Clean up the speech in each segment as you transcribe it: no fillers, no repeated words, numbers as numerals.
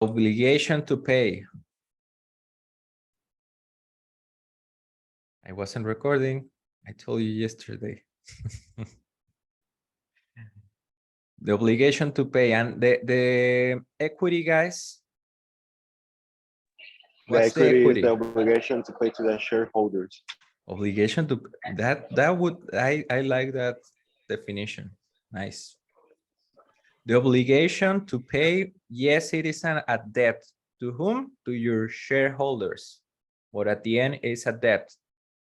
Obligation to pay. I wasn't recording. I told you yesterday. The obligation to pay and the equity, guys. What's the equity equity? is the obligation to pay to the shareholders. Obligation to that would I like that definition. Nice. The obligation to pay, yes, it is a debt. To whom? To your shareholders. But at the end, it's a debt.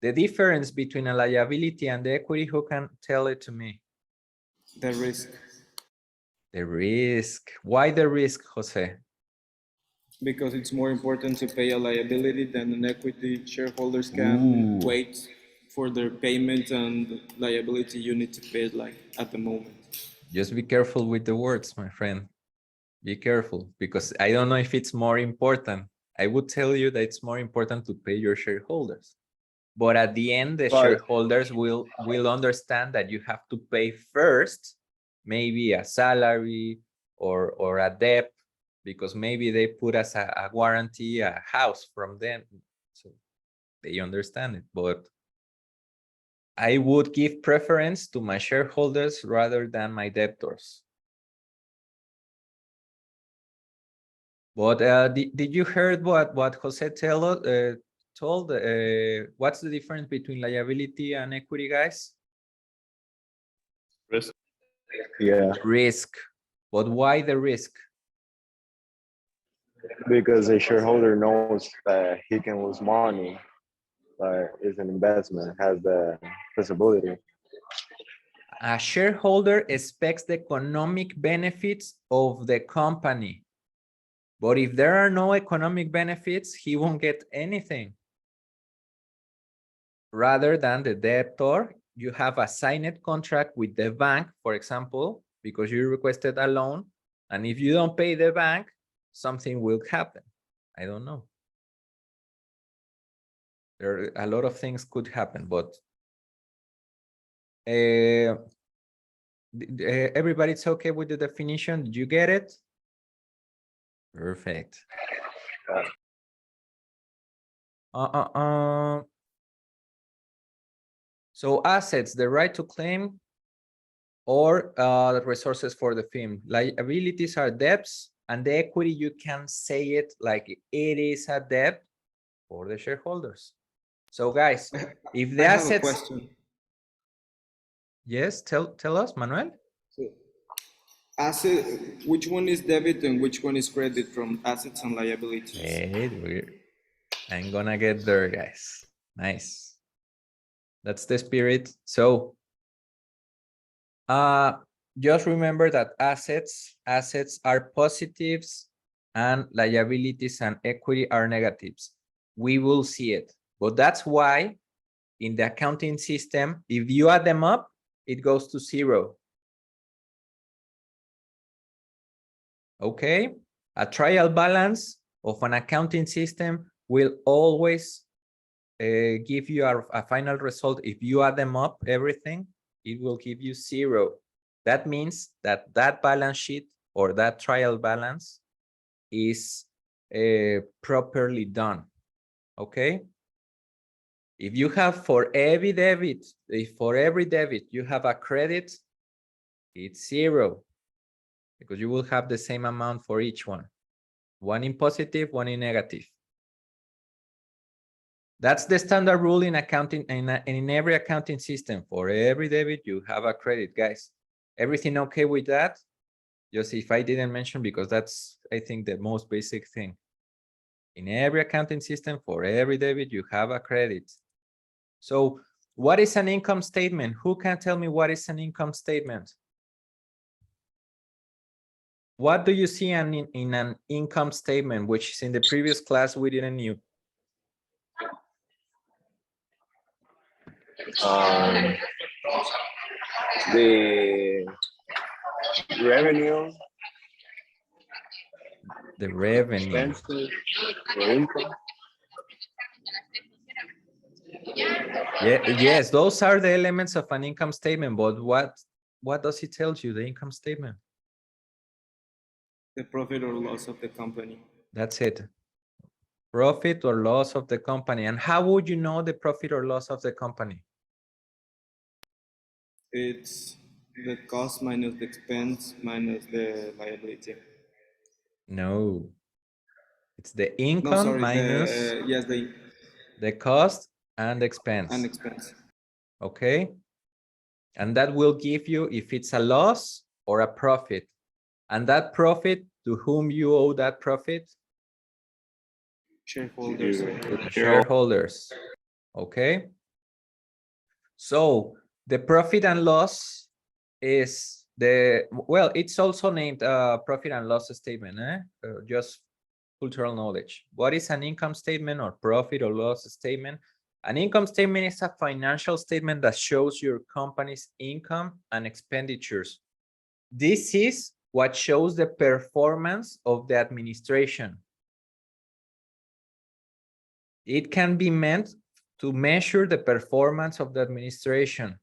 The difference between a liability and the equity, who can tell it to me? The risk. The risk. Why the risk, Jose? Because it's more important to pay a liability than an equity. Shareholders can wait for their payment, and liability you need to pay it like at the moment. Just be careful with the words, my friend. Be careful, because I don't know if it's more important. I would tell you that it's more important to pay your shareholders. But at the end, the shareholders will understand that you have to pay first, maybe a salary or a debt, because maybe they put as a warranty a house from them. So they understand it. But I would give preference to my shareholders rather than my debtors. But did you heard what Jose told? What's the difference between liability and equity, guys? Risk. Yeah. Risk. But why the risk? Because a shareholder knows that he can lose money, but it's an investment, has the possibility. A shareholder expects the economic benefits of the company. But if there are no economic benefits, he won't get anything. Rather than the debtor, you have a signed contract with the bank, for example, because you requested a loan. And if you don't pay the bank, something will happen. I don't know. There are a lot of things could happen, but everybody's okay with the definition? Did you get it? Perfect. So assets, the right to claim or the resources for the firm. Liabilities are debts, and the equity, you can say it like it is a debt for the shareholders. So guys, if the assets... have a question. Yes, tell us, Manuel. So, asset, which one is debit and which one is credit from assets and liabilities? I'm gonna get there, guys. Nice. That's the spirit. So just remember that assets are positives and liabilities and equity are negatives. We will see it. But that's why in the accounting system, if you add them up, it goes to 0. Okay? A trial balance of an accounting system will always give you a final result. If you add them up, everything, it will give you 0. That means that balance sheet or that trial balance is properly done. Okay? If you have for every debit, you have a credit, it's 0, because you will have the same amount for each one. One in positive, one in negative. That's the standard rule in accounting, in every accounting system. For every debit, you have a credit, guys. Everything okay with that? Just if I didn't mention, because that's, I think, the most basic thing. In every accounting system, for every debit, you have a credit. So what is an income statement? Who can tell me what is an income statement? What do you see in an income statement, which is in the previous class we didn't knew? The revenue. The revenue. Expenses, the income. Yeah, yes, those are the elements of an income statement, but what does it tell you, the income statement? The profit or loss of the company. That's it. Profit or loss of the company. And how would you know the profit or loss of the company? It's the cost minus the expense minus the liability. No. It's the No, income sorry, minus yes, the cost and an expense. expense. Okay. And that will give you if it's a loss or a profit. And that profit, to whom you owe that profit? Shareholders. To the shareholders. Okay. So the profit and loss is well, it's also named profit and loss statement, just cultural knowledge. What is an income statement or profit or loss statement? An income statement is a financial statement that shows your company's income and expenditures. This is what shows the performance of the administration. It can be meant to measure the performance of the administration.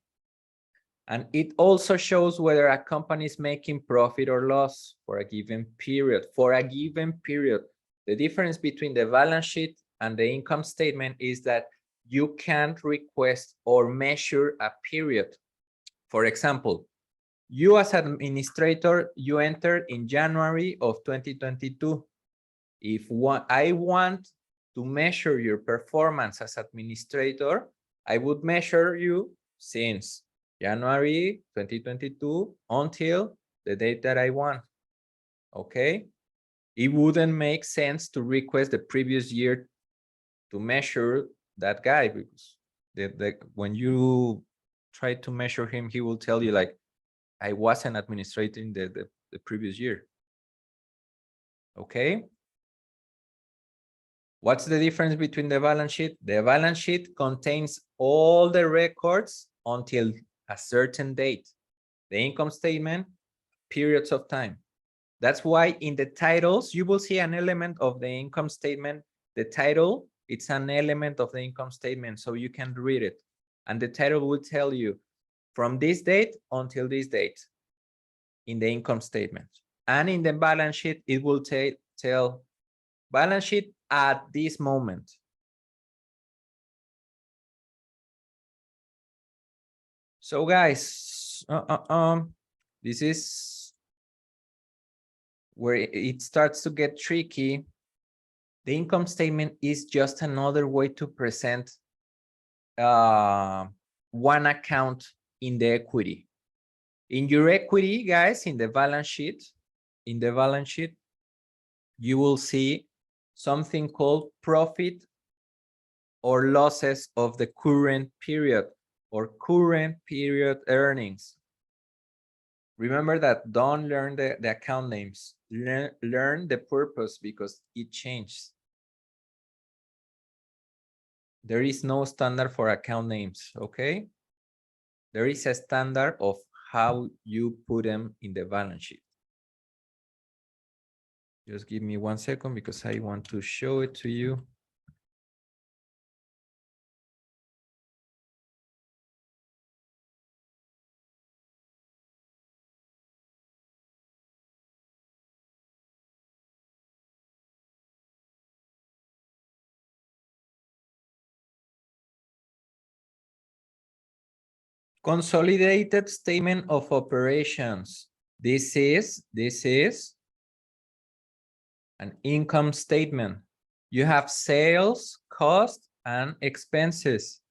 And it also shows whether a company is making profit or loss for a given period. For a given period, the difference between the balance sheet and the income statement is that you can't request or measure a period. For example, you as an administrator, you entered in January of 2022. If I want to measure your performance as administrator, I would measure you since January 2022 until the date that I want. Okay. It wouldn't make sense to request the previous year to measure that guy because when you try to measure him, he will tell you like, I wasn't administrating the previous year. Okay. What's the difference between the balance sheet? The balance sheet contains all the records until a certain date. The income statement, periods of time. That's why in the titles, you will see an element of the income statement. The title, it's an element of the income statement, so you can read it. And the title will tell you from this date until this date in the income statement. And in the balance sheet, it will tell balance sheet at this moment. So guys, this is where it starts to get tricky. The income statement is just another way to present one account in the equity. In your equity, guys, in the balance sheet, you will see something called profit or losses of the current period or current period earnings. Remember that don't learn the account names, learn the purpose because it changes. There is no standard for account names, okay? There is a standard of how you put them in the balance sheet. Just give me 1 second because I want to show it to you. Consolidated statement of operations. This is an income statement. You have sales, cost, and expenses.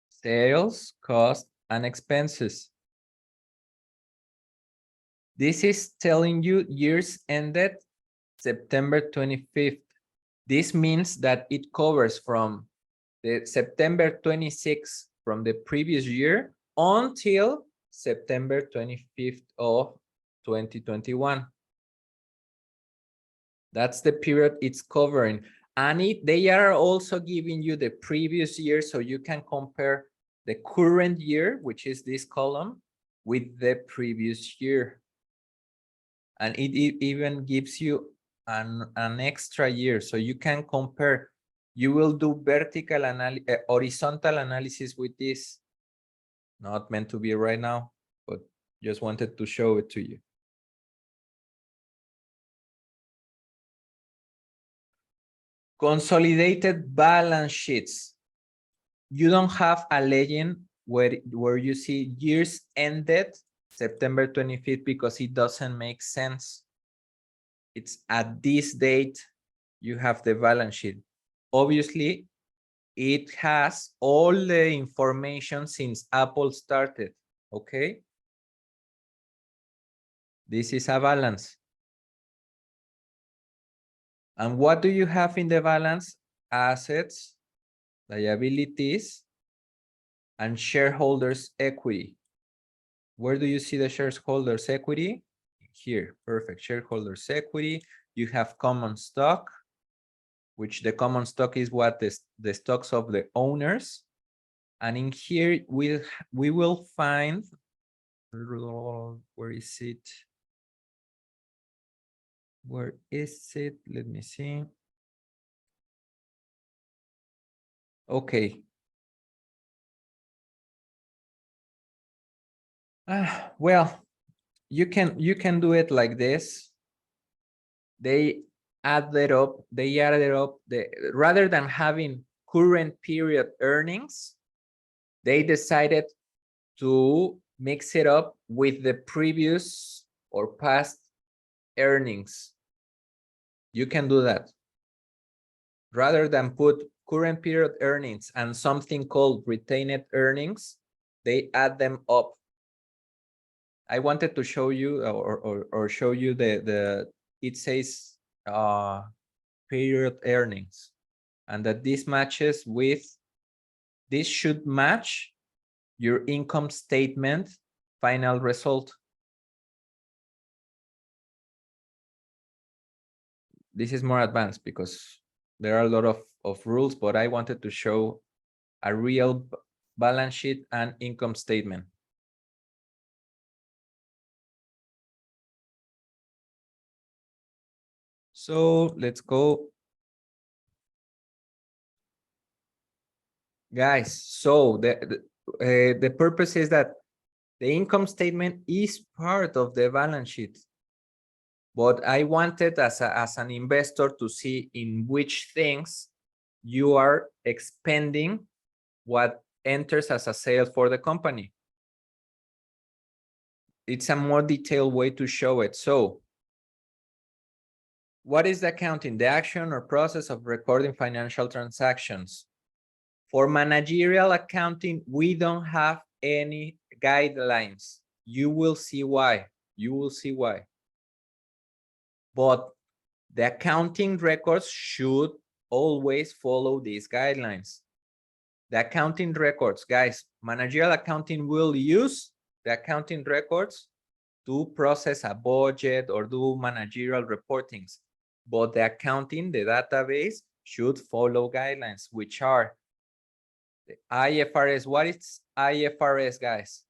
Sales, cost, and expenses. This is telling you years ended September 25th. This means that it covers from the September 26th from the previous year until September 25th of 2021. That's the period it's covering. And they are also giving you the previous year so you can compare the current year, which is this column, with the previous year. And it even gives you an extra year so you can compare. You will do horizontal analysis with this. Not meant to be right now, but just wanted to show it to you. Consolidated balance sheets. You don't have a legend where you see years ended September 25th because it doesn't make sense. It's at this date you have the balance sheet. Obviously, it has all the information since Apple started, okay? This is a balance. And what do you have in the balance? Assets, liabilities, and shareholders' equity. Where do you see the shareholders' equity? Here, perfect. Shareholders' equity. You have common stock, which the common stock is what the stocks of the owners. And in here, we will find, where is it? Where is it? Let me see. Okay. Well, you can do it like this. They added up, rather than having current period earnings, they decided to mix it up with the previous or past earnings. You can do that. Rather than put current period earnings and something called retained earnings, they add them up. I wanted to show you or show you it says period earnings, and that this matches with, this should match your income statement final result. This is more advanced because there are a lot of rules, but I wanted to show a real balance sheet and income statement. So let's go. Guys, so the purpose is that the income statement is part of the balance sheet. But I wanted as an investor to see in which things you are expending what enters as a sale for the company. It's a more detailed way to show it. So what is the accounting? The action or process of recording financial transactions. For managerial accounting, we don't have any guidelines. You will see why. You will see why. But the accounting records should always follow these guidelines. The accounting records, guys, managerial accounting will use the accounting records to process a budget or do managerial reportings. But the accounting, the database, should follow guidelines, which are the IFRS. What is IFRS, guys?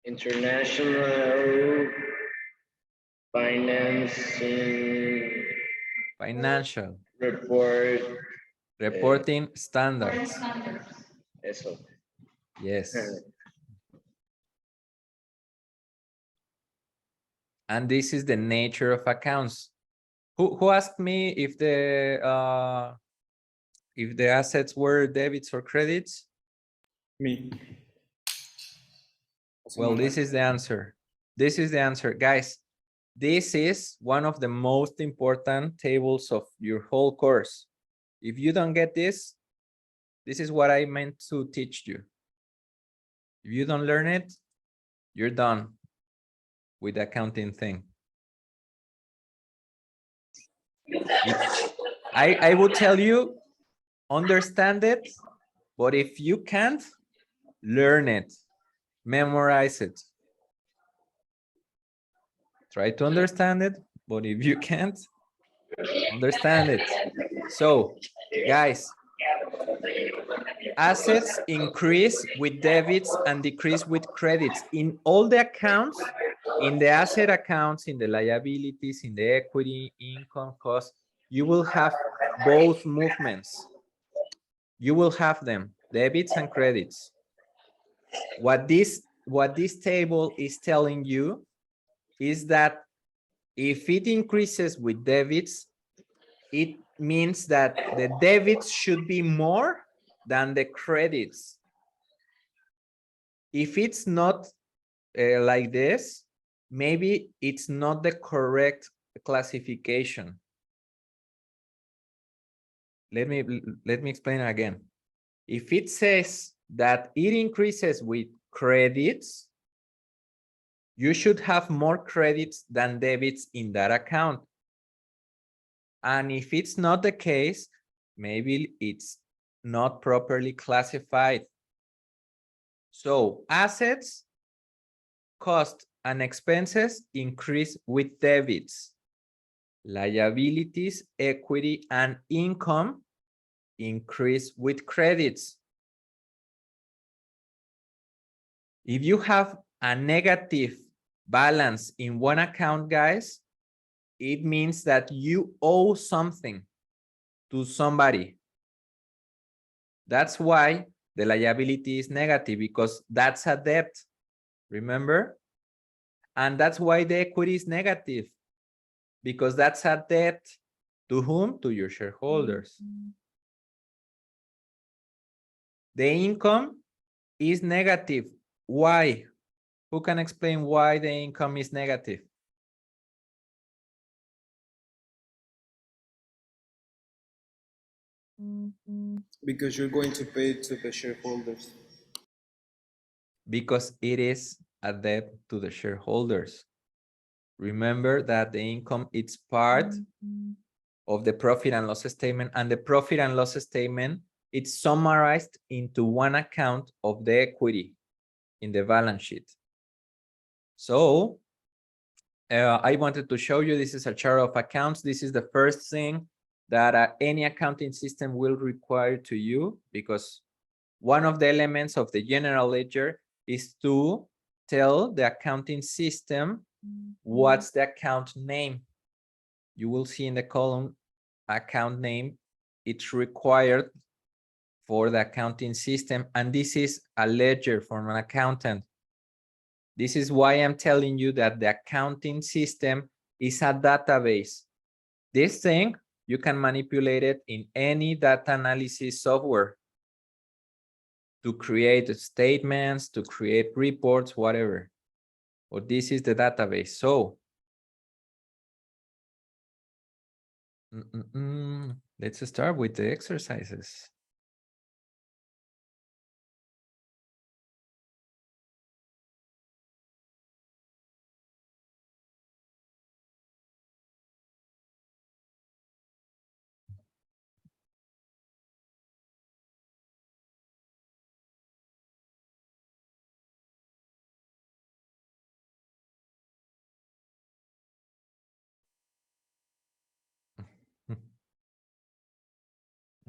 International Financing Financial Report. reporting standards. Eso. Yes. And this is the nature of accounts. Who asked me if the assets were debits or credits? Me. Well, this is the answer. This is the answer, guys. This is one of the most important tables of your whole course. If you don't get this, this is what I meant to teach you. If you don't learn it, you're done with the accounting thing. I would tell you, understand it, but if you can't, learn it, memorize it. Try to understand it, but if you can't, understand it. So, guys, assets increase with debits and decrease with credits. In all the accounts, in the asset accounts, in the liabilities, in the equity, income, cost, you will have both movements. You will have them, debits and credits. What this table is telling you is that If it increases with debits, it means that the debits should be more than the credits. If it's not like this, maybe it's not the correct classification. Let me explain again. If it says that it increases with credits, you should have more credits than debits in that account. And if it's not the case, maybe it's not properly classified. So assets, cost, and expenses increase with debits. Liabilities, equity, and income increase with credits. If you have a negative balance in one account, guys, it means that you owe something to somebody. That's why the liability is negative, because that's a debt, remember? And that's why the equity is negative, because that's a debt to whom? To your shareholders. The income is negative. Why? Who can explain why the income is negative? Because you're going to pay to the shareholders. Because it is a debt to the shareholders. Remember that the income is part of the profit and loss statement, and the profit and loss statement, it's summarized into one account of the equity in the balance sheet. So I wanted to show you, this is a chart of accounts. This is the first thing that any accounting system will require to you, because one of the elements of the general ledger is to tell the accounting system what's the account name. You will see in the column account name, it's required for the accounting system, and this is a ledger from an accountant. This is why I'm telling you that the accounting system is a database. This thing, you can manipulate it in any data analysis software to create statements, to create reports, whatever. But this is the database. So let's start with the exercises.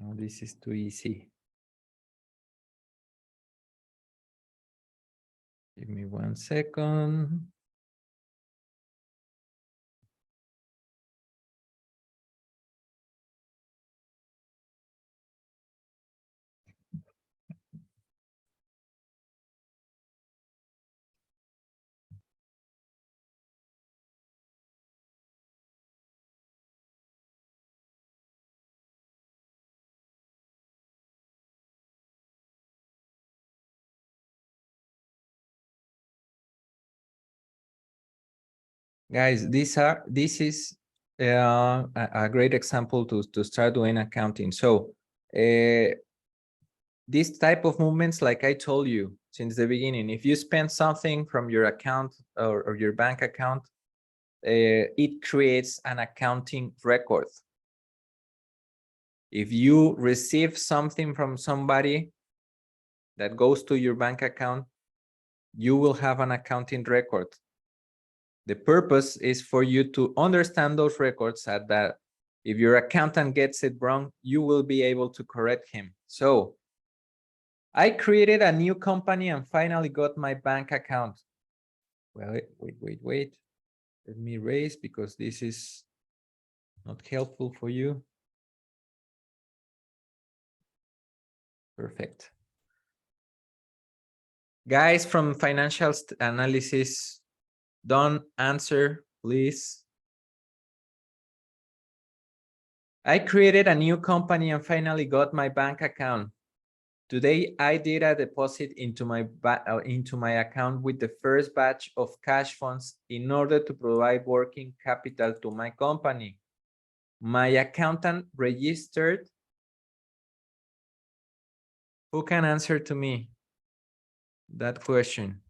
Oh, this is too easy. Give me 1 second. Guys, this is a great example to start doing accounting. So this type of movements, like I told you since the beginning, if you spend something from your account or your bank account, it creates an accounting record. If you receive something from somebody that goes to your bank account, you will have an accounting record. The purpose is for you to understand those records, so that if your accountant gets it wrong, you will be able to correct him. So I created a new company and finally got my bank account. Well, wait. Let me erase, because this is not helpful for you. Perfect. Guys from financial analysis, don't answer, please. I created a new company and finally got my bank account. Today, I did a deposit into my account with the first batch of cash funds in order to provide working capital to my company. My accountant registered. Who can answer to me that question?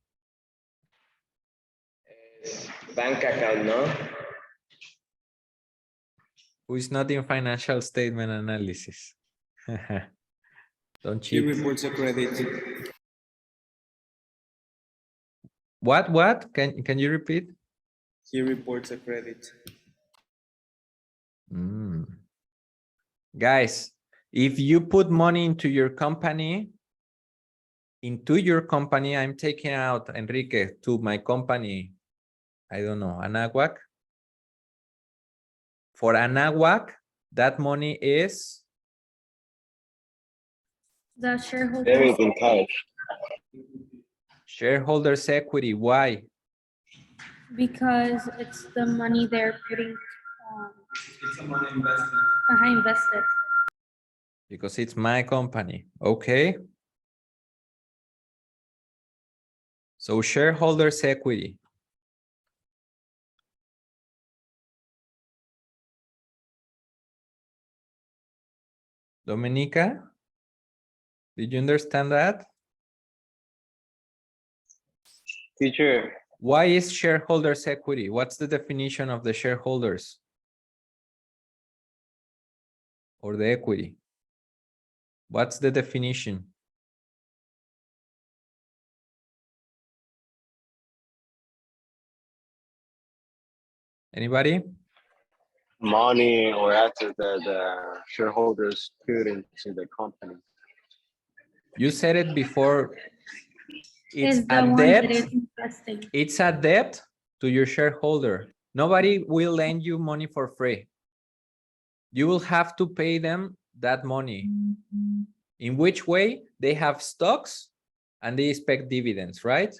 Bank account, no? Who is not in financial statement analysis? Don't He cheat. reports a credit. What? Can you repeat? He reports a credit. Guys, if you put money into your company, I'm taking out Enrique to my company. I don't know, Anahuac. For Anahuac, that money is The shareholders, Debit in cash. shareholders' equity. Why? because it's the money they're putting, It's a money investment. invested. Because it's my company. Okay. So shareholders' equity. Dominica, did you understand that? Teacher, Why is shareholders' equity? What's the definition of the shareholders? Or the equity? What's the definition? Anybody? money or assets that the shareholders put into the company. You said it before. It's Is the a one that debt. is investing. It's a debt to your shareholder. Nobody will lend you money for free. You will have to pay them that money. In which way? They have stocks and they expect dividends, right?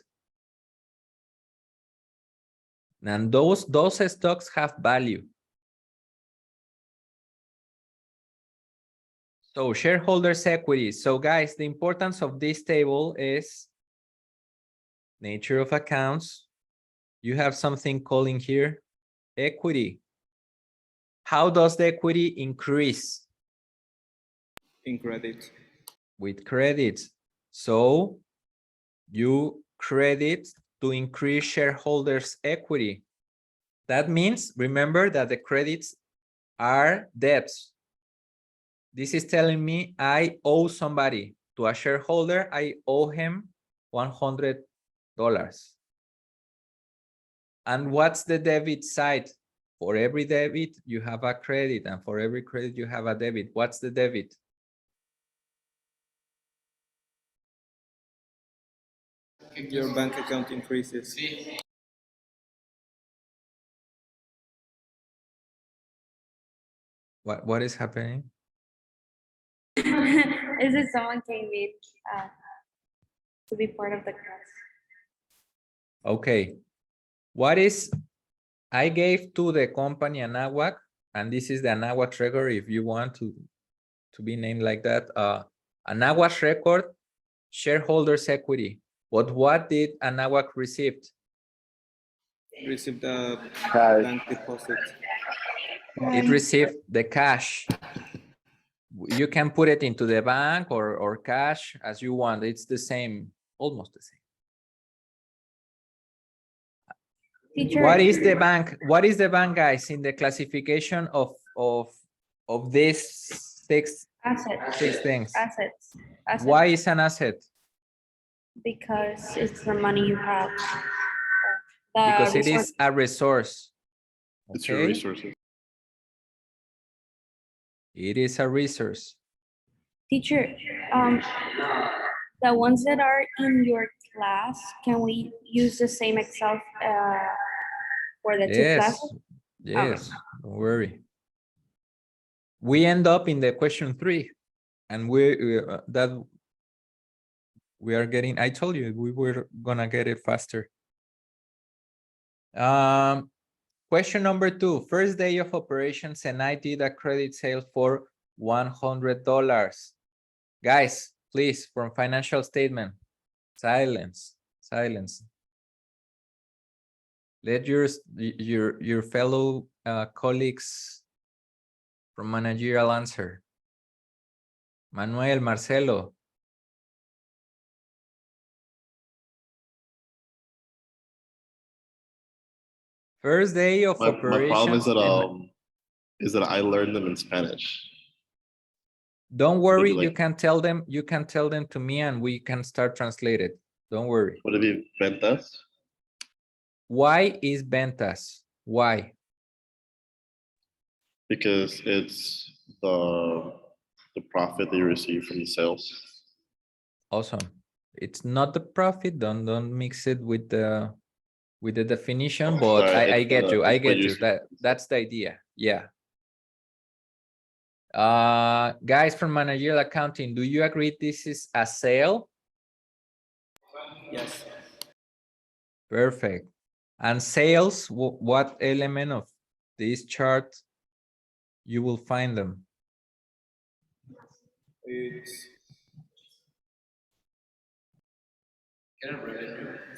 And those stocks have value. So shareholders' equity. So guys, the importance of this table is nature of accounts. You have something calling here equity. How does the equity increase? In credit. With credits. So you credit to increase shareholders' equity. That means, remember that the credits are debts. This is telling me I owe somebody. To a shareholder, I owe him $100. And what's the debit side? For every debit, you have a credit, and for every credit, you have a debit. What's the debit? Your bank account increases. What is happening? Is it someone came in to be part of the class? Okay. What is, I gave to the company Anahuac, and this is the Anahuac record if you want to be named like that. Anahuac record, shareholders' equity. But what did Anahuac receive? Received a Cash. bank deposit. It received the cash. You can put it into the bank or cash as you want. It's the same, almost the same. Teacher, What is the bank? What is the bank, guys, in the classification of these six assets. things? Assets. Why is an asset? Because it's the money you have. Because it is a resource. It's your Okay? resources. It is a resource. Teacher, the ones that are in your class, can we use the same Excel for the two Yes, classes? yes, don't worry. We end up in the question 3, and we are getting, I told you we were gonna get it faster. Question number 2, first day of operations and I did a credit sale for $100. Guys, please, from financial statement, silence, silence. Let your fellow colleagues from managerial answer. Manuel, Marcelo. First day of My problem operations. is that I learned them in Spanish. Don't worry, Maybe you like- can tell them to me and we can start translated. Don't worry. Would it be ventas? Why is ventas? Why? Because it's the profit that you receive from the sales. Awesome. It's not the profit. Don't mix it with the definition, but Sorry, I it's get the- you. I it's the get you. user. That's the idea. Yeah. Guys from managerial accounting, do you agree this is a sale? Yes. Perfect. And sales, what element of this chart you will find them? It's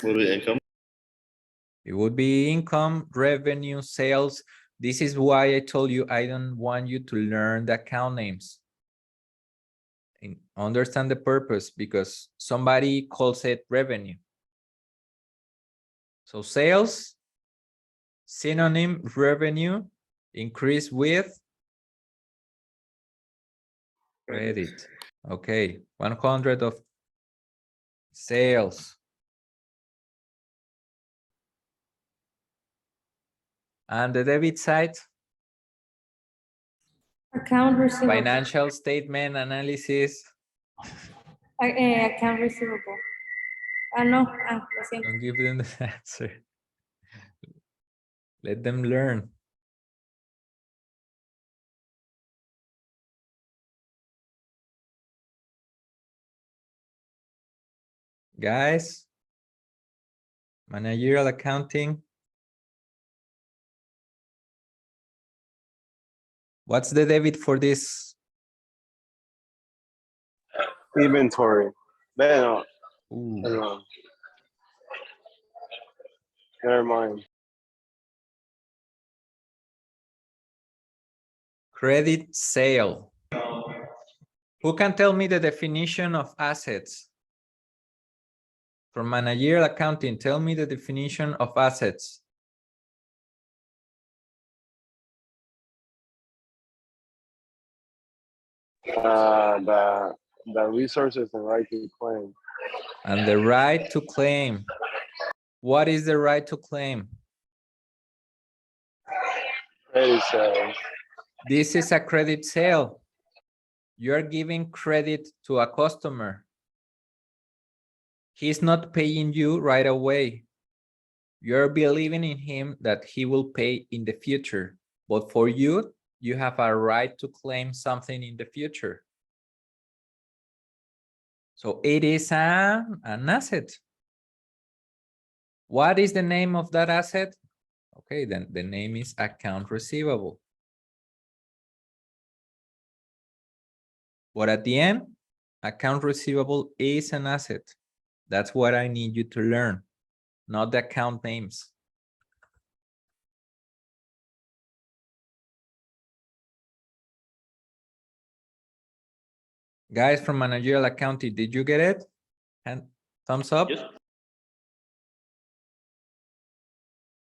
Would it be income? It would be income, revenue, sales. This is why I told you I don't want you to learn the account names. Understand the purpose, because somebody calls it revenue. So sales, synonym, revenue, increase with credit. Okay, 100 of sales. And the debit side, Account receivable. financial statement analysis. Account receivable. No, lo siento. Don't give them the answer. Let them learn. Guys, managerial accounting. What's the debit for this? Inventory. Man, Ooh, never mind. credit sale. Who can tell me the definition of assets? From managerial accounting, tell me the definition of assets. The resources and right to claim. And the right to claim. What is the right to claim? Credit sales. This is a credit sale. You're giving credit to a customer. He's not paying you right away. You're believing in him that he will pay in the future. But for you, you have a right to claim something in the future. So it is an asset. What is the name of that asset? Okay, then the name is account receivable. But at the end, account receivable is an asset. That's what I need you to learn, not the account names. Guys from managerial accounting, did you get it? And thumbs up. Yes.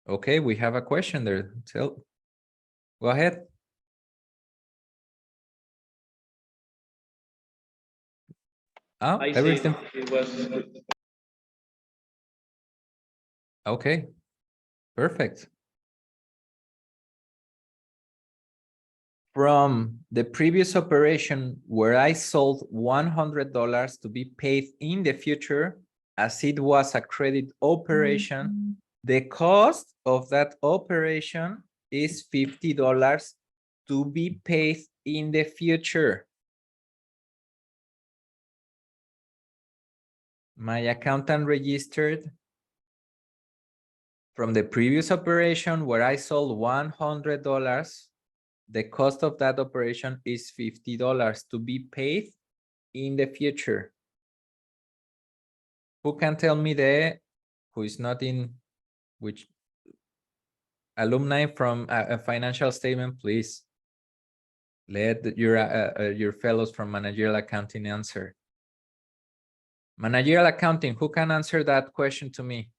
Okay, we have a question there. So go ahead. Oh, I everything. think it was Okay, perfect. From the previous operation where I sold $100 to be paid in the future, as it was a credit operation, the cost of that operation is $50 to be paid in the future. My accountant registered From the previous operation where I sold $100, the cost of that operation is $50 to be paid in the future. Who can tell me who is not in which alumni from a financial statement, please? Let your fellows from managerial accounting answer. Managerial accounting, who can answer that question to me?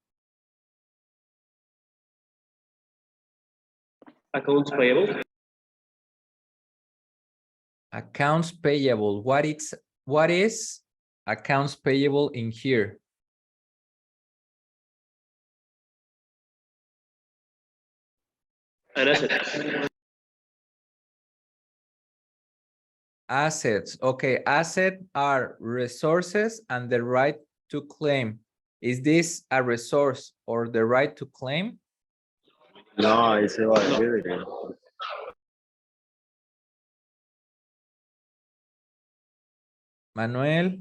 Accounts payable. Accounts payable. What is accounts payable in here? An asset. Assets. Okay, asset are resources and the right to claim. Is this a resource or the right to claim? No, it's a liability. Manuel,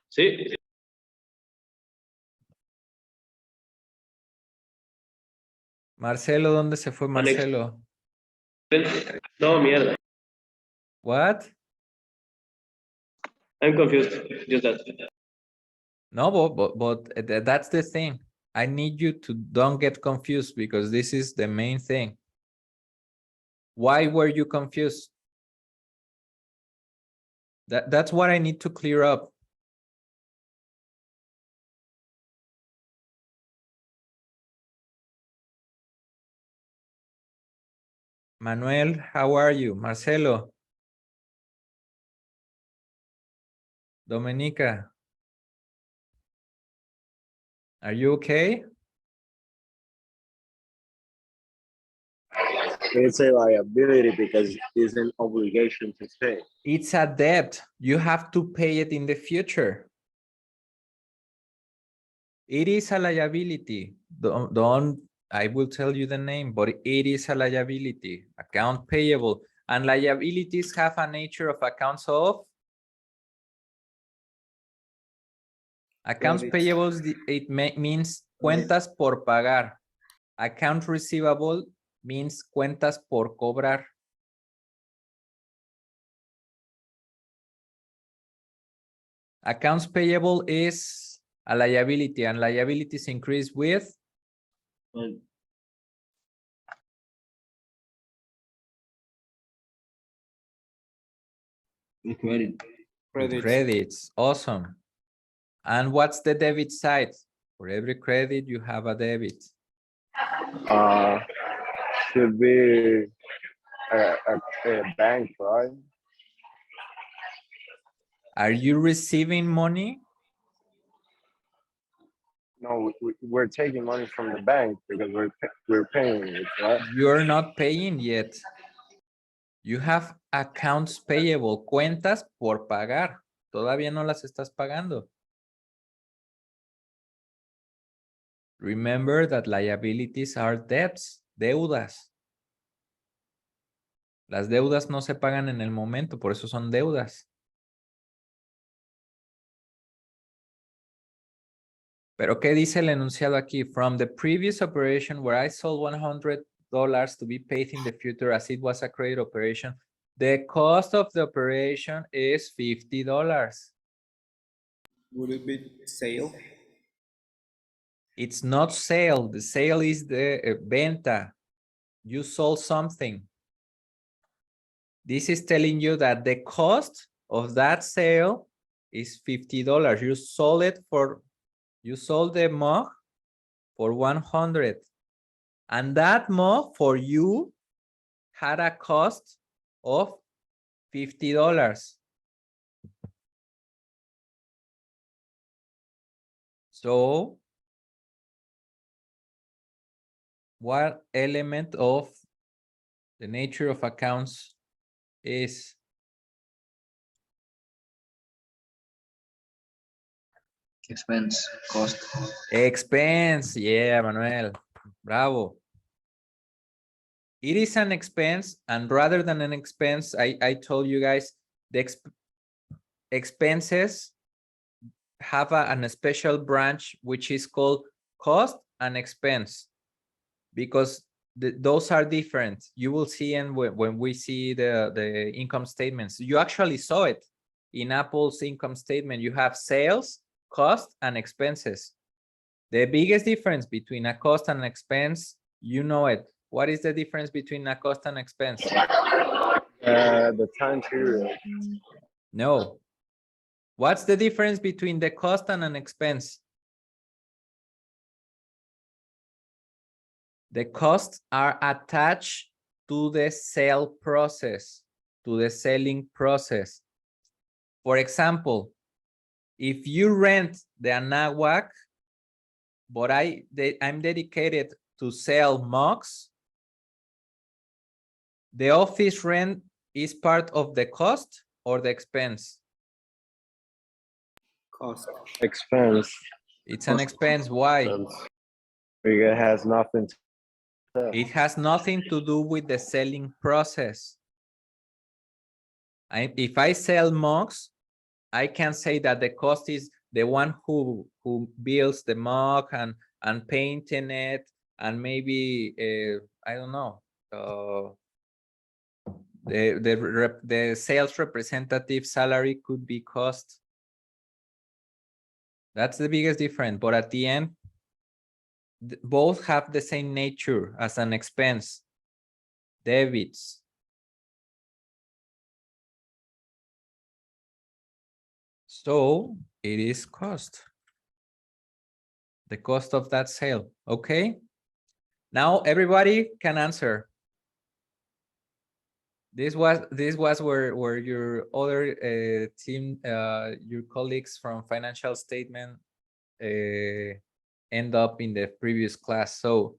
Sí. Marcelo, ¿dónde se fue Marcelo? No, mierda. What? I'm confused. Just that. No, but that's the thing. I need you to don't get confused because this is the main thing. Why were you confused? That's what I need to clear up. Manuel, how are you? Marcelo. Dominica. Are you okay? It's a liability because it's an obligation to pay. It's a debt. You have to pay it in the future. It is a liability. Don't I will tell you the name, but it is a liability, account payable. And liabilities have a nature of accounts of accounts Credit. payables. It means cuentas por pagar. Account receivable means cuentas por cobrar. Accounts payable is a liability, and liabilities increase with Credit. Credit. credits. Awesome. And what's the debit side? For every credit, you have a debit. Should be a bank, right? Are you receiving money? No, we're taking money from the bank because we're paying it, right? You're not paying yet. You have accounts payable, cuentas por pagar. Todavía no las estás pagando. Remember that liabilities are debts, deudas. Las deudas no se pagan en el momento, por eso son deudas. Pero ¿qué dice el enunciado aquí? From the previous operation where I sold $100 to be paid in the future as it was a credit operation, the cost of the operation is $50. Would it be sale? It's not sale. The sale is the venta. You sold something. This is telling you that the cost of that sale is $50. You sold the mug for 100. And that mug for you had a cost of $50. So what element of the nature of accounts is Expense. Cost. expense? Yeah, Manuel. Bravo. It is an expense, and rather than an expense, I told you guys the expenses have a special branch which is called cost and expense, because those are different. You will see, and when we see the income statements, you actually saw it in Apple's income statement. You have sales, cost, and expenses. The biggest difference between a cost and an expense, you know it. What is the difference between a cost and expense? The time period. No. What's the difference between the cost and an expense? The costs are attached to the sale process, to the selling process. For example, if you rent the Anahuac, but I'm dedicated to sell mugs, the office rent is part of the cost or the expense? Cost. Expense. It's an expense. Why? Because it has nothing to sell. It has nothing to do with the selling process. If I sell mugs, I can say that the cost is the one who builds the mug and painting it, and maybe I don't know, the sales representative salary could be cost. That's the biggest difference. But at the end, both have the same nature as an expense, debits. So it is cost. The cost of that sale. Okay. Now everybody can answer. This was where your other team, your colleagues from financial statement end up in the previous class. So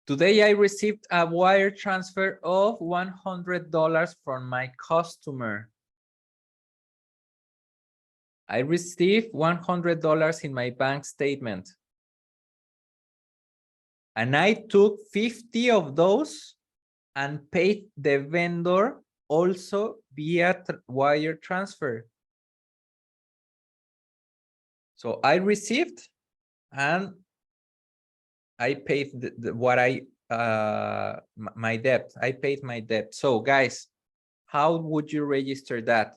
today I received a wire transfer of $100 from my customer. I received $100 in my bank statement. And I took 50 of those and paid the vendor also via wire transfer. So I received and I paid what my debt. I paid my debt. So guys, how would you register that?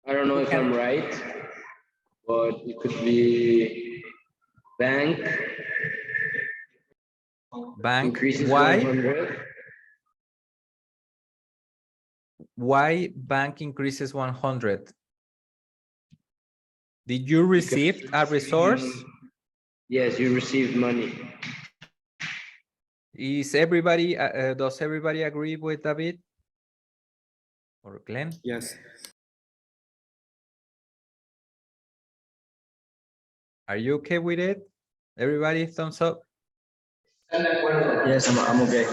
I don't know if I'm right, but it could be bank increases Why? 100. Why bank increases 100? Did you receive a resource? Yes, you received money. Is everybody, does everybody agree with David? Or Glenn? Yes. Are you okay with it? Everybody, thumbs up. Yes, I'm okay.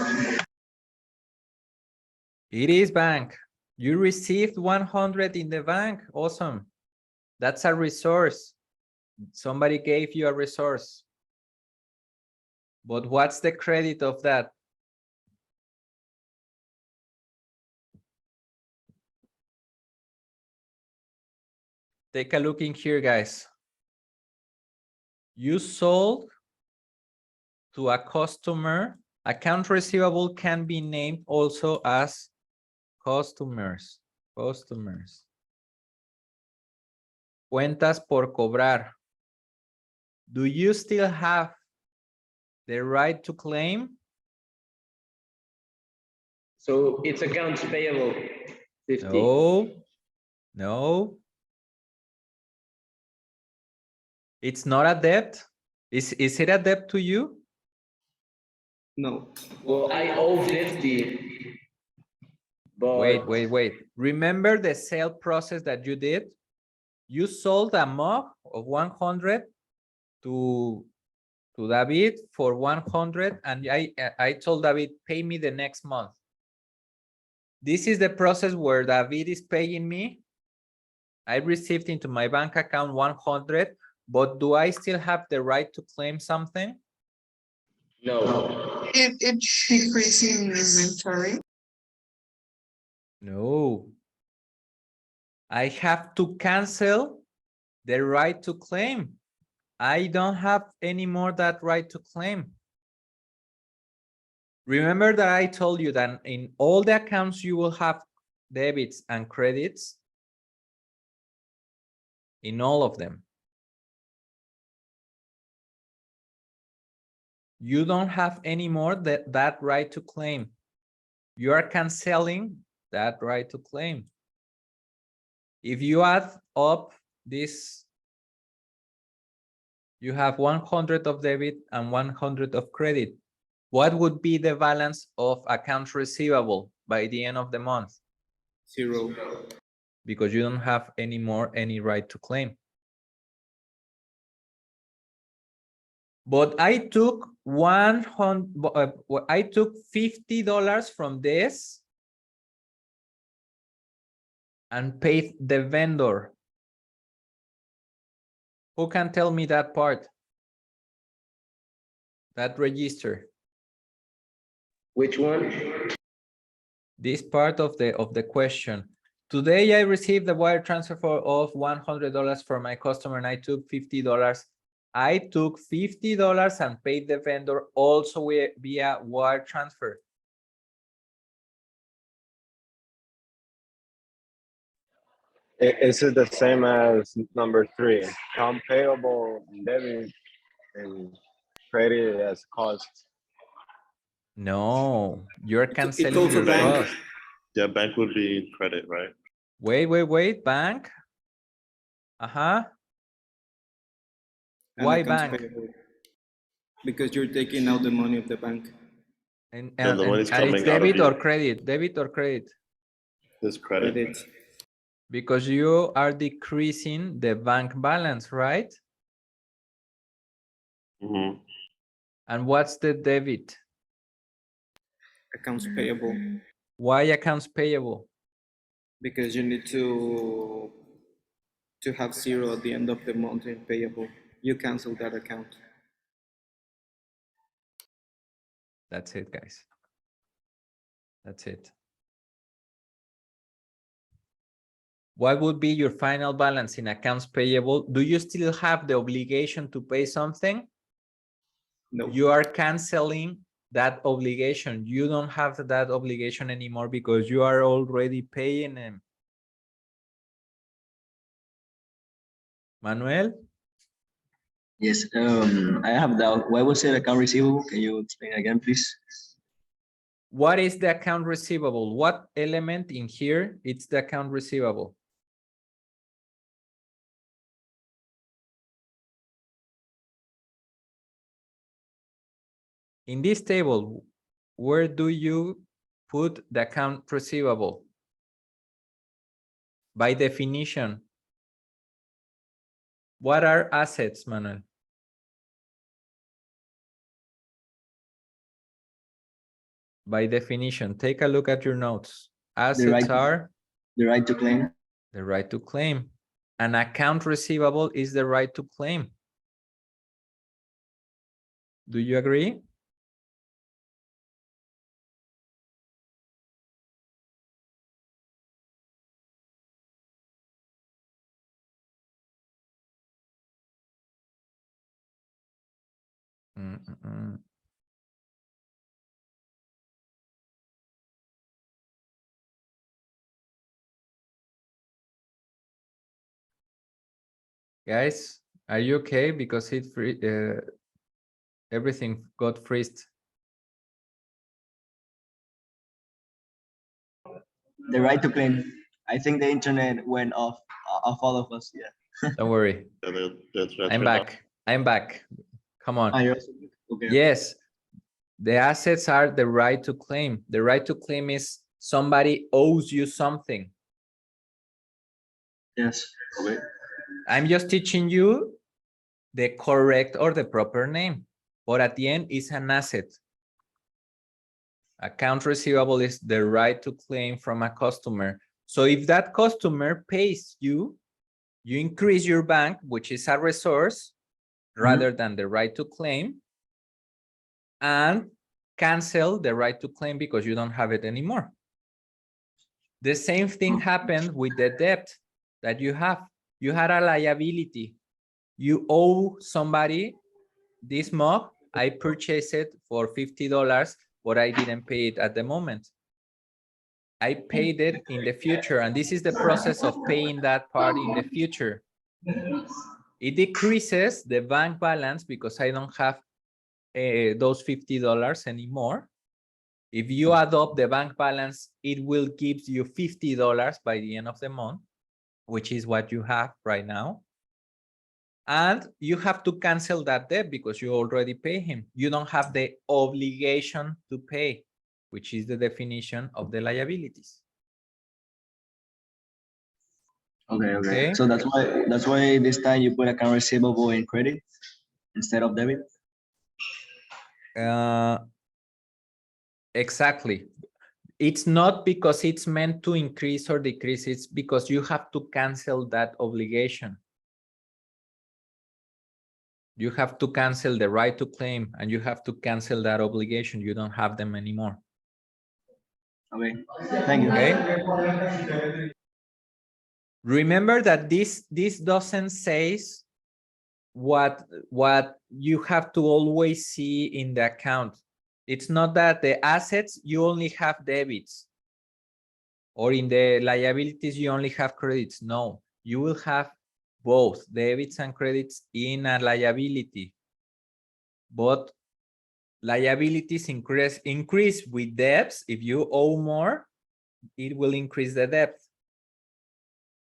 It is bank. You received 100 in the bank. Awesome. That's a resource. Somebody gave you a resource. But what's the credit of that? Take a look in here, guys. You sold to a customer. Account receivable can be named also as customers. Cuentas por cobrar. Do you still have the right to claim? So it's accounts payable, 50. No. It's not a debt. Is it a debt to you? No. Well, I owe 50. But Wait. Remember the sale process that you did? You sold a mug of 100 to David for 100, and I told David, pay me the next month. This is the process where David is paying me. I received into my bank account 100, but do I still have the right to claim something? no. It's decreasing inventory. No. I have to cancel the right to claim. I don't have anymore that right to claim. Remember that I told you that in all the accounts you will have debits and credits in all of them. You don't have anymore that right to claim. You are canceling that right to claim. If you add up this, you have 100 of debit and 100 of credit. What would be the balance of accounts receivable by the end of the month? 0. Because you don't have anymore any right to claim. But I took I took $50 from this and paid the vendor. Who can tell me that part? That register. Which one? This part of the question. Today I received a wire transfer of $100 for my customer and I took $50. I took $50 and paid the vendor also via wire transfer. Is it the same as number 3? Account payable, debit, and credit as cost. No, you're It's canceling also your bank. cost. Yeah, bank would be credit, right? Wait, bank. Uh-huh. And Why accounts bank? payable. Because you're taking out the money of the bank. And Yeah, the money's it's coming out of debit you. or credit? Debit or credit? This credit. Credit. Because you are decreasing the bank balance, right? Mm-hmm. And what's the debit? Accounts payable. Why accounts payable? Because you need to have 0 at the end of the month in payable. You cancel that account. That's it, guys. That's it. What would be your final balance in accounts payable? Do you still have the obligation to pay something? No. You are canceling that obligation. You don't have that obligation anymore because you are already paying them. Manuel? Yes, I have doubt. Why was it account receivable? Can you explain again, please? What is the account receivable? What element in here it's the account receivable? In this table, where do you put the account receivable? By definition, what are assets, Manuel? By definition, take a look at your notes. Assets are The right to claim. the right to claim. An account receivable is the right to claim. Do you agree? Mm-mm-mm. Guys, are you okay? Because everything got freezed. The right to claim. I think the internet went off all of us. Yeah. Don't worry. Yeah, that's I'm right. back. I'm back. Come on. You're also, okay. Yes, the assets are the right to claim. The right to claim is somebody owes you something. Yes. Okay. I'm just teaching you the correct or the proper name, but at the end it's an asset. Account receivable is the right to claim from a customer. So if that customer pays you, you increase your bank, which is a resource, rather than the right to claim, and cancel the right to claim because you don't have it anymore. The same thing happened with the debt. that you have. You had a liability. You owe somebody this mug. I purchased it for $50, but I didn't pay it at the moment. I paid it in the future, and this is the process of paying that part in the future. It decreases the bank balance because I don't have those $50 anymore. If you adopt the bank balance, it will give you $50 by the end of the month, which is what you have right now. And you have to cancel that debt because you already pay him. You don't have the obligation to pay, which is the definition of the liabilities. Okay. So that's why this time you put account receivable in credit instead of debit. Exactly. It's not because it's meant to increase or decrease. It's because you have to cancel that obligation. You have to cancel the right to claim, and you have to cancel that obligation. You don't have them anymore. Okay. Thank you. Okay. Remember that this doesn't say what you have to always see in the account. It's not that the assets you only have debits, or in the liabilities you only have credits. No, you will have both debits and credits in a liability, but liabilities increase with debts. If you owe more, it will increase the debt.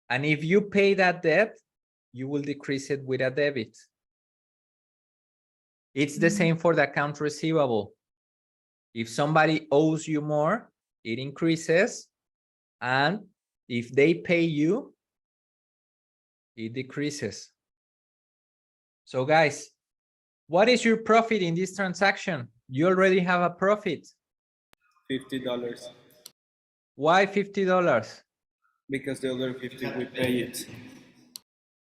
And if you pay that debt, you will decrease it with a debit. It's the same for the account receivable. If somebody owes you more, it increases. And if they pay you, it decreases. So guys, what is your profit in this transaction? You already have a profit. $50. Why $50? Because the other 50 we pay it.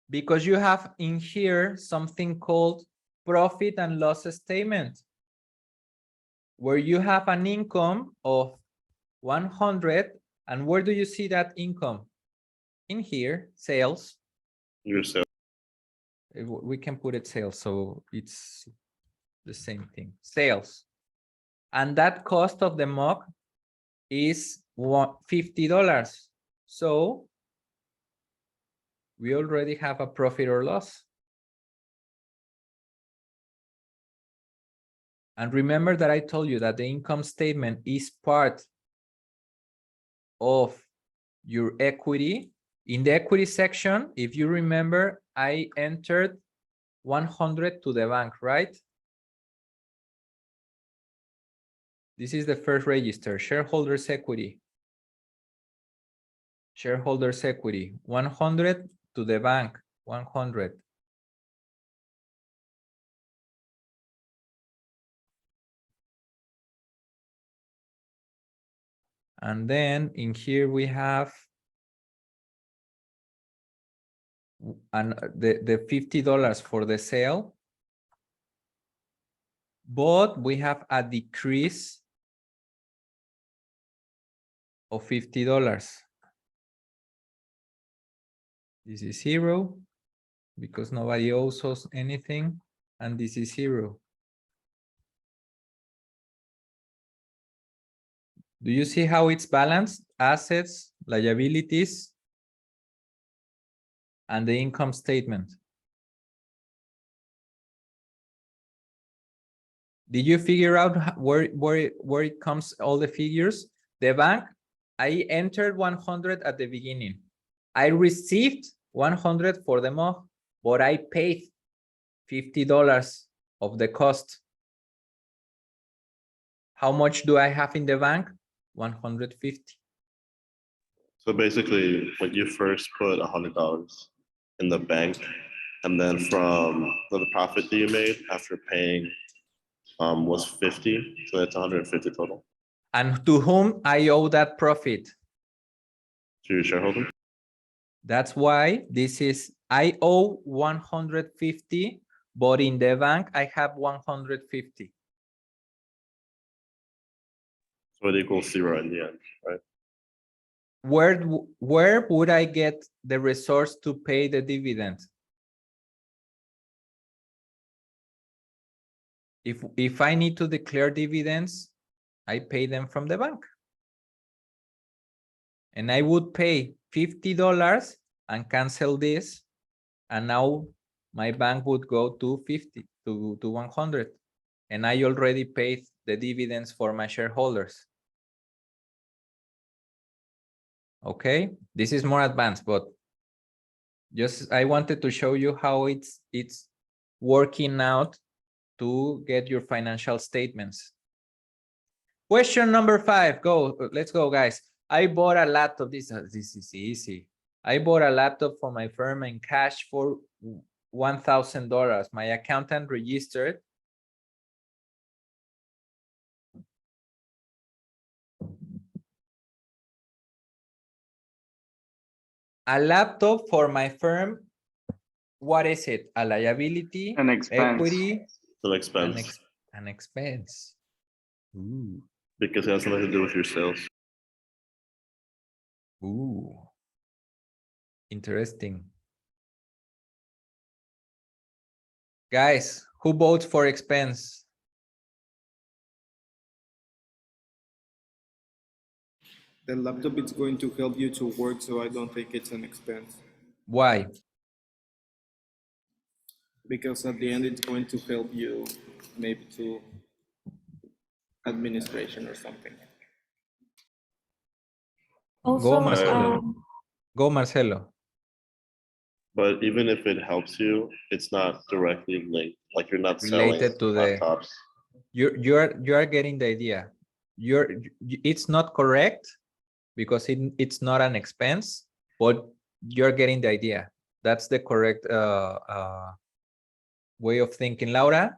Because you have in here something called profit and loss statement, where you have an income of 100. And where do you see that income? In here, sales. Your sales. We can put it sales, so it's the same thing, sales. And that cost of the mug is $50. So we already have a profit or loss. And remember that I told you that the income statement is part of your equity. In the equity section, if you remember, I entered 100 to the bank, right? This is the first register, shareholders' equity. Shareholders' equity, 100 to the bank, 100. And then in here we have the $50 for the sale. But we have a decrease of $50. This is 0 because nobody owes us anything, and this is 0. Do you see how it's balanced? Assets, liabilities, and the income statement. Did you figure out where it comes all the figures? The bank, I entered 100 at the beginning. I received 100 for the mug, but I paid $50 of the cost. How much do I have in the bank? 150. So basically, when you first put $100 in the bank, and then from the profit that you made after paying was 50, so that's 150 total And to whom I owe that profit? to your shareholder. That's why this is, I owe 150, but in the bank I have 150. So it equals 0 in the end, right? where would I get the resource to pay the dividend? If I need to declare dividends, I pay them from the bank. And I would pay $50 and cancel this. And now my bank would go to 50 to 100. And I already paid the dividends for my shareholders. Okay, this is more advanced, but just I wanted to show you how it's working out to get your financial statements. Question number 5, let's go, guys. I bought a laptop, this is easy. I bought a laptop for my firm in cash for $1,000. My accountant registered a laptop for my firm. What is it? A liability, An expense. equity, An expense, an expense. Ooh. because it has something to do with your sales. Ooh. Interesting. Guys, who votes for expense? The laptop is going to help you to work, so I don't think it's an expense. Why? Because at the end, it's going to help you maybe to administration or something. Also, Marcelo. Go, Marcelo. But even if it helps you, it's not directly linked. Like you're not Related selling to the laptops. you are getting the idea. It's not correct because it's not an expense, but you're getting the idea. That's the correct way of thinking. Laura?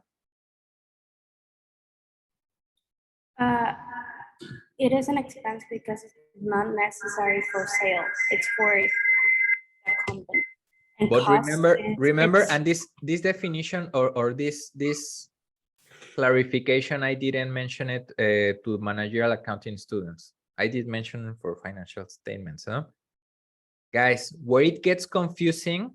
it is an expense because it's not necessary for sales. It's for the company. And But cost remember, it's- and this definition or this clarification, I didn't mention it to managerial accounting students. I did mention it for financial statements, huh? Guys, where it gets confusing,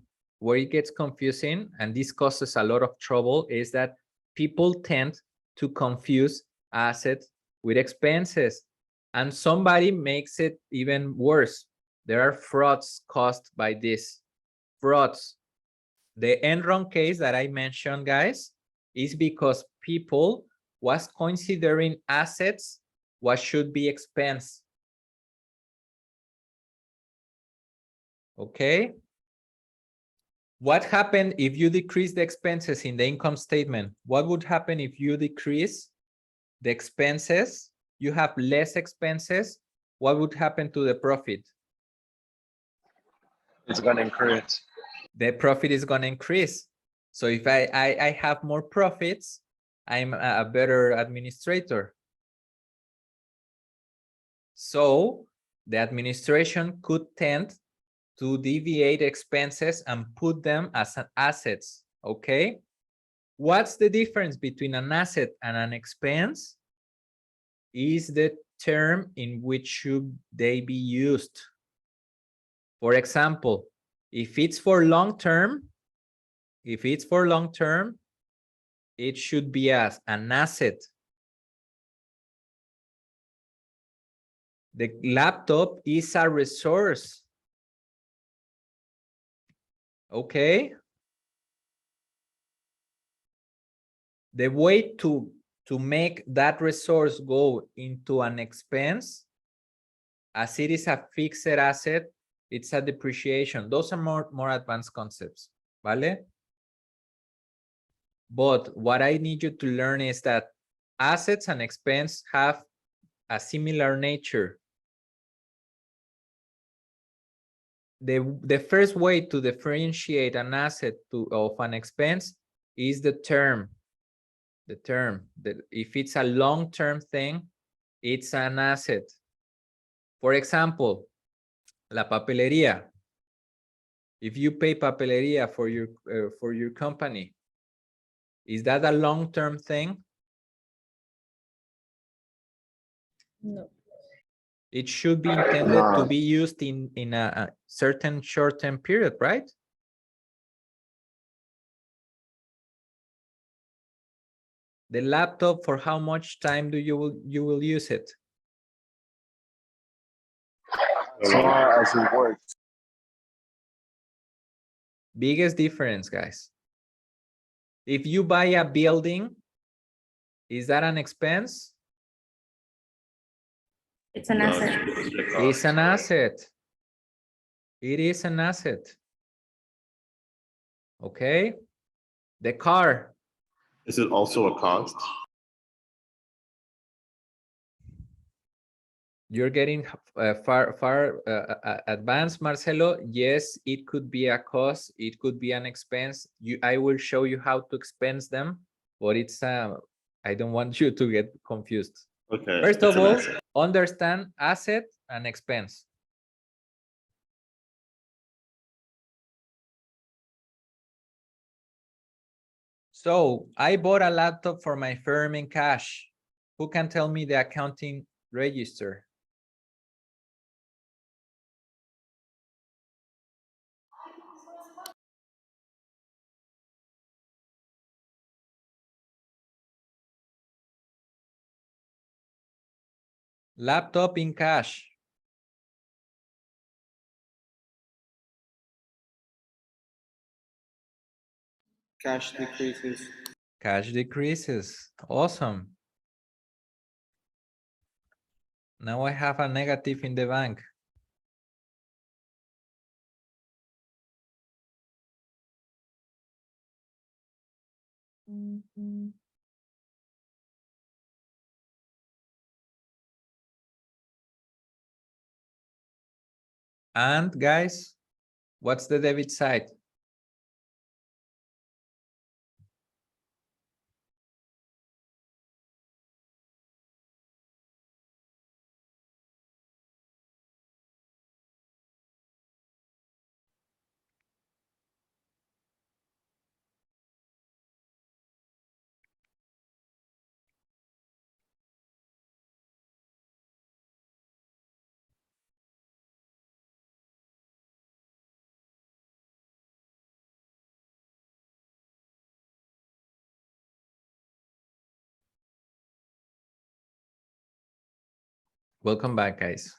and this causes a lot of trouble, is that people tend to confuse assets with expenses, and somebody makes it even worse. There are frauds caused by this. Frauds. The Enron case that I mentioned, guys, is because people was considering assets what should be expense. Okay. What happened if you decrease the expenses in the income statement? What would happen if you decrease the expenses? You have less expenses. What would happen to the profit? It's gonna increase. The profit is going to increase. So if I have more profits, I'm a better administrator. So the administration could tend to deviate expenses and put them as assets, okay? What's the difference between an asset and an expense? Is the term in which should they be used. For example, if it's for long term, it should be as an asset. The laptop is a resource. Okay. The way to make that resource go into an expense, as it is a fixed asset, it's a depreciation. Those are more advanced concepts, ¿vale? But what I need you to learn is that assets and expense have a similar nature. The first way to differentiate an asset of an expense is the term. If it's a long-term thing, it's an asset. For example, la papelería. If you pay papelería for your company, is that a long-term thing? No. It should be intended to No. be used in a certain short-term period, right? The laptop, for how much time do you will use it? As long as it works. Biggest difference, guys. If you buy a building, is that an expense? It's an No, asset. It's an asset. It is an asset. Okay. The car. Is it also a cost? You're getting far advanced, Marcelo. Yes, it could be a cost. It could be an expense. I will show you how to expense them, but it's I don't want you to get confused. Okay. First it's of an all, asset. understand asset and expense. So I bought a laptop for my firm in cash. Who can tell me the accounting register? Laptop in cash. Cash decreases. Cash decreases. Awesome. Now I have a negative in the bank. And guys, what's the debit side? Welcome back, guys.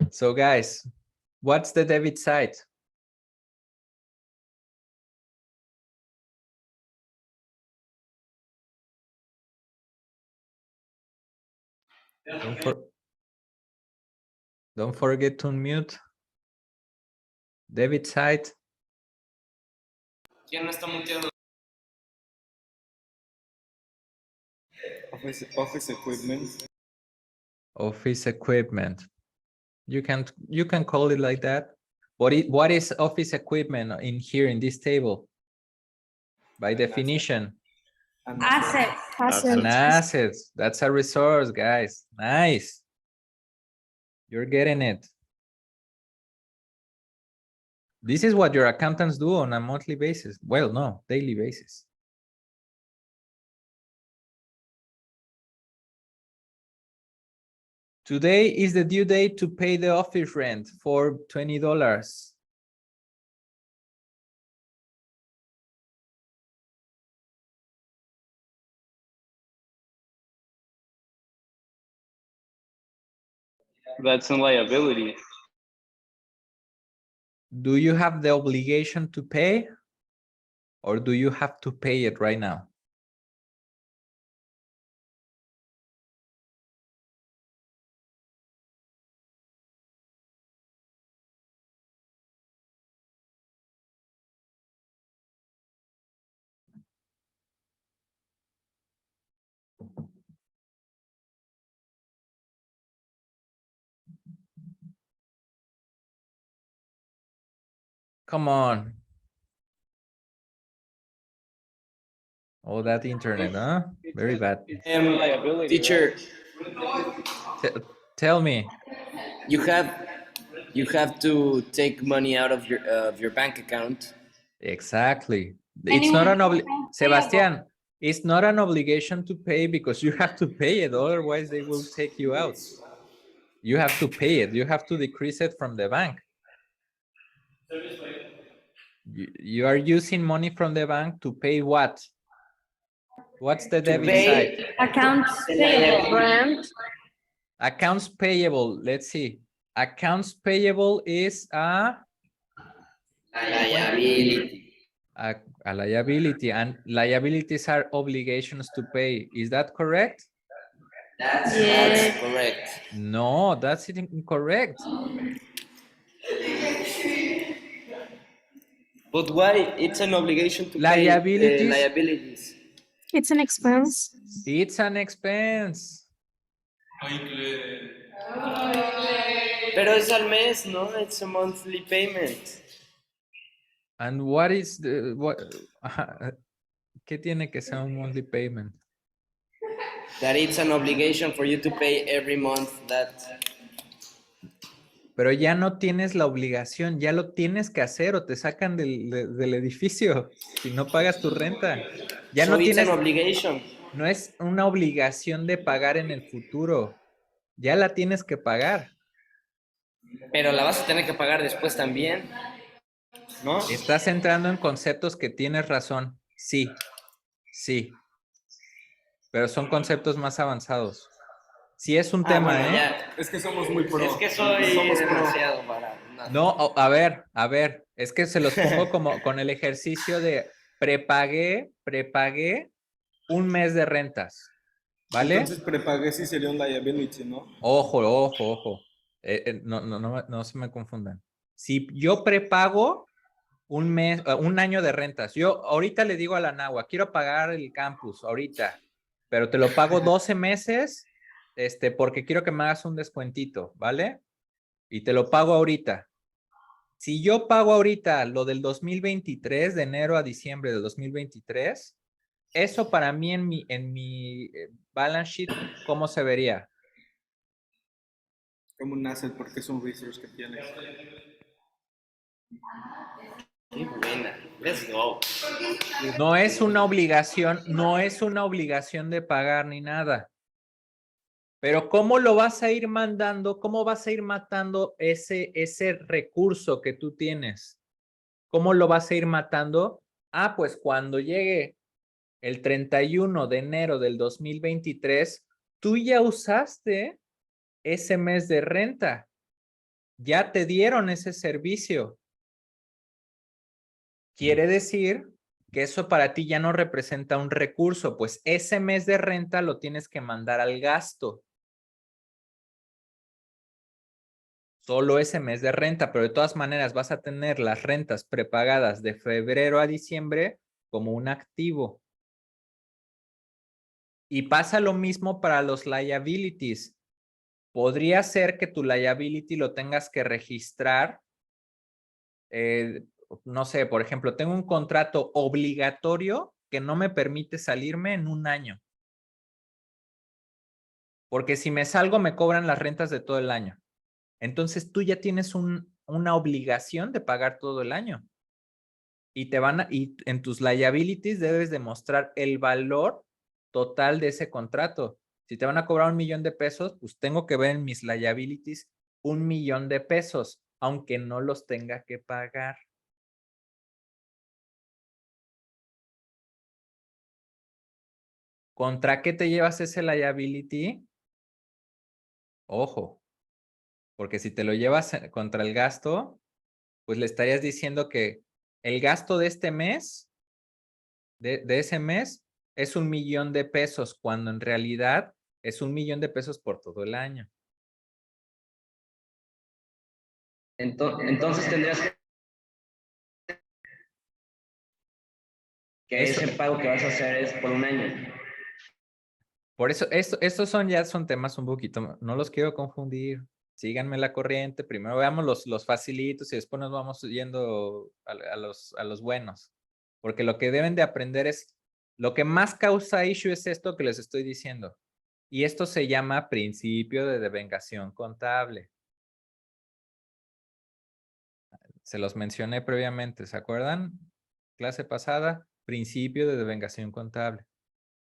So guys, what's the debit side? Don't forget to unmute. Debit side. ¿Quién no está muteado? Office equipment. Office equipment. You can call it like that. What is office equipment in here in this table? By definition, Asset. an asset. That's a resource, guys. Nice. You're getting it. This is what your accountants do on a monthly basis. Well, no, daily basis. Today is the due date to pay the office rent for $20. That's a liability. Do you have the obligation to pay, or do you have to pay it right now? Come on. Oh, that internet, huh? Very bad. Liability, Teacher, Tell me. you have to take money out of your bank account. Exactly. It's Anyway, not an obli. payable. Sebastian, It's not an obligation to pay because you have to pay it, otherwise they will take you out. You have to pay it. You have to decrease it from the bank. You are using money from the bank to pay what? What's the debit side? Accounts the payable. liability. Accounts payable. Let's see. Accounts payable is Liability. a liability, and liabilities are obligations to pay. Is that correct? That's Yeah. correct. No, that's incorrect. But why? It's an obligation to Liabilities, pay liabilities. It's an expense. it's an expense. Pero es al mes, no? It's a monthly payment. And what is the what? ¿Qué tiene que ser un monthly payment? That it's an obligation for you to pay every month that. Pero ya no tienes la obligación, ya lo tienes que hacer o te sacan del edificio si no pagas tu renta. Ya So no it's an tienes, obligation. no es una obligación de pagar en el futuro. Ya la tienes que pagar. Pero la vas a tener que pagar después también, ¿no? Estás entrando en conceptos que tienes razón. Sí, sí. Pero son conceptos más avanzados. Sí es un tema, bueno, ¿eh? ya. Es que somos muy pro. Es que soy Somos pro. demasiado para. No, a ver, es que se los pongo como con el ejercicio de prepagué un mes de rentas, ¿vale? Entonces prepagué si sería un liability, ¿no? Ojo. No se me confundan. Si yo prepago un mes, un año de rentas, yo ahorita le digo a la Nahua, quiero pagar el campus ahorita, pero te lo pago 12 meses, porque quiero que me hagas un descuentito, ¿vale? Y te lo pago ahorita. Si yo pago ahorita lo del 2023, de enero a diciembre del 2023, eso para mí en mi balance sheet, ¿cómo se vería? Como un asset porque es un resource que tienes. Qué buena. Let's go. No es una obligación de pagar ni nada. Pero ¿cómo lo vas a ir mandando? ¿Cómo vas a ir matando ese recurso que tú tienes? ¿Cómo lo vas a ir matando? Pues cuando llegue el 31 de enero del 2023, tú ya usaste ese mes de renta. Ya te dieron ese servicio. Quiere decir que eso para ti ya no representa un recurso, pues ese mes de renta lo tienes que mandar al gasto. Solo ese mes de renta, pero de todas maneras vas a tener las rentas prepagadas de febrero a diciembre como un activo. Y pasa lo mismo para los liabilities. Podría ser que tu liability lo tengas que registrar. No sé, por ejemplo, tengo un contrato obligatorio que no me permite salirme en un año. Porque si me salgo me cobran las rentas de todo el año. Entonces tú ya tienes una obligación de pagar todo el año. Y en tus liabilities debes demostrar el valor total de ese contrato. Si te van a cobrar 1,000,000 de pesos, pues tengo que ver en mis liabilities 1,000,000 de pesos, aunque no los tenga que pagar. ¿Contra qué te llevas ese liability? Ojo, porque si te lo llevas contra el gasto, pues le estarías diciendo que el gasto de este mes, de ese mes, es 1,000,000 de pesos, cuando en realidad es 1,000,000 de pesos por todo el año. Entonces tendrías que Eso, ese pago que vas a hacer es por un año. por eso, estos son temas un poquito, no los quiero confundir. Síganme la corriente, primero veamos los facilitos y después nos vamos yendo a los buenos. Porque lo que deben de aprender es, lo que más causa issue es esto que les estoy diciendo. Y esto se llama principio de devengación contable. Se los mencioné previamente, ¿se acuerdan? Clase pasada, principio de devengación contable.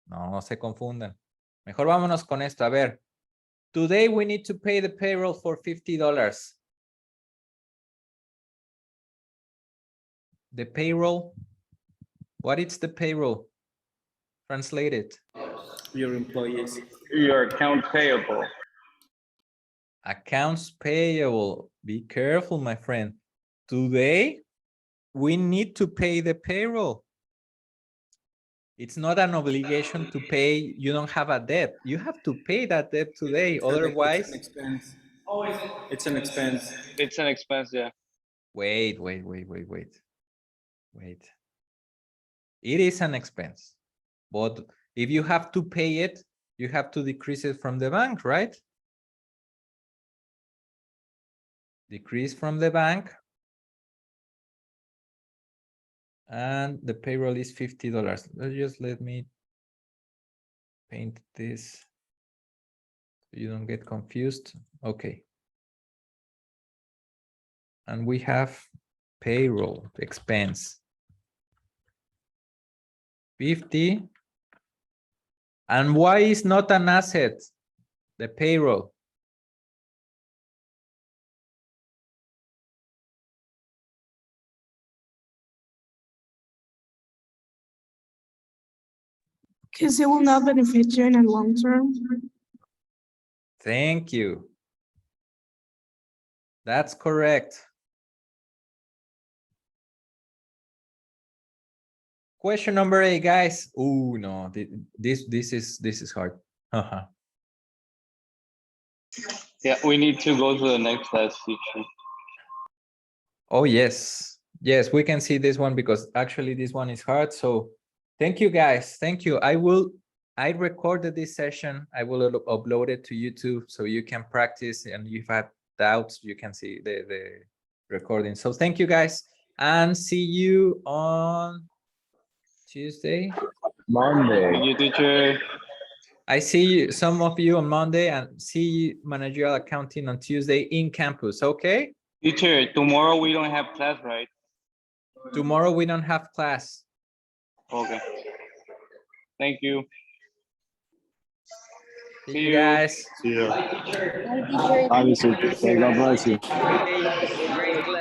No se confundan. Mejor vámonos con esto. A ver. Today we need to pay the payroll for $50. The payroll. What is the payroll? Translate it. Your employees. Your account payable. Accounts payable. Be careful, my friend. Today, we need to pay the payroll. It's not an obligation to pay. You don't have a debt. You have to pay that debt today. Otherwise, It's an expense. It's an expense. It's an expense, yeah. wait. It is an expense. But if you have to pay it, you have to decrease it from the bank, right? Decrease from the bank. And the payroll is $50. Just let me paint this so you don't get confused. Okay. And we have payroll expense 50. And why is not an asset? The payroll. Because it will not benefit you in the long term. Thank you. That's correct. Question number 8, guys. Oh no, this is hard. Yeah, we need to go to the next class, teacher. Oh yes, we can see this one because actually this one is hard. So thank you, guys. Thank you. I recorded this session. I will upload it to YouTube so you can practice, and if you have doubts, you can see the recording. So thank you, guys, and see you on Tuesday. Monday. Thank you, teacher. I see some of you on Monday and see managerial accounting on Tuesday in campus. Okay. Teacher, tomorrow we don't have class, right? Tomorrow we don't have class. Okay. Thank you. See you guys. See ya. Hi, teacher. Obviously, God bless you.